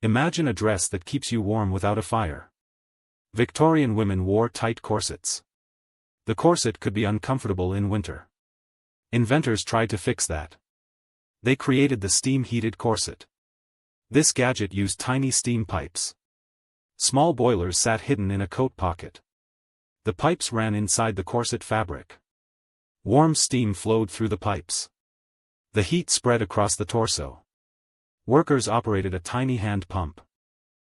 Imagine a dress that keeps you warm without a fire. Victorian women wore tight corsets. The corset could be uncomfortable in winter. Inventors tried to fix that. They created the Steam Heated Corset. This gadget used tiny steam pipes. Small boilers sat hidden in a coat pocket. The pipes ran inside the corset fabric. Warm steam flowed through the pipes. The heat spread across the torso. Workers operated a tiny hand pump.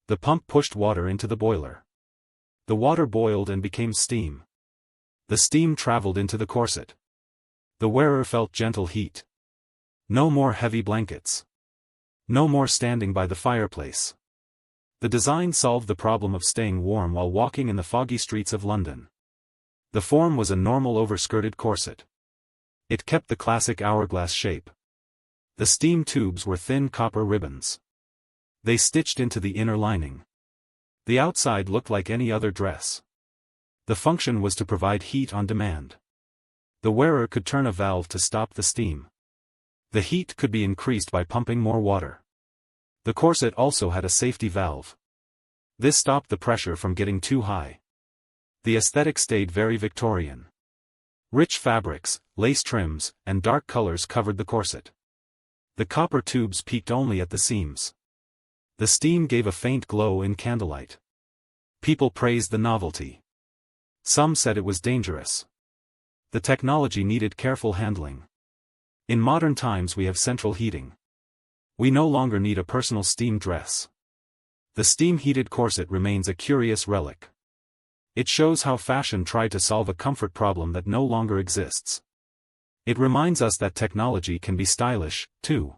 The pump pushed water into the boiler. The water boiled and became steam. The steam traveled into the corset. The wearer felt gentle heat. No more heavy blankets. No more standing by the fireplace. The design solved the problem of staying warm while walking in the foggy streets of London. The form was a normal overskirted corset. It kept the classic hourglass shape. The steam tubes were thin copper ribbons. They stitched into the inner lining. The outside looked like any other dress. The function was to provide heat on demand. The wearer could turn a valve to stop the steam. The heat could be increased by pumping more water. The corset also had a safety valve. This stopped the pressure from getting too high. The aesthetic stayed very Victorian. Rich fabrics, lace trims, and dark colors covered the corset. The copper tubes peaked only at the seams. The steam gave a faint glow in candlelight. People praised the novelty. Some said it was dangerous. The technology needed careful handling. In modern times we have central heating. We no longer need a personal steam dress. The steam-heated corset remains a curious relic. It shows how fashion tried to solve a comfort problem that no longer exists. It reminds us that technology can be stylish, too.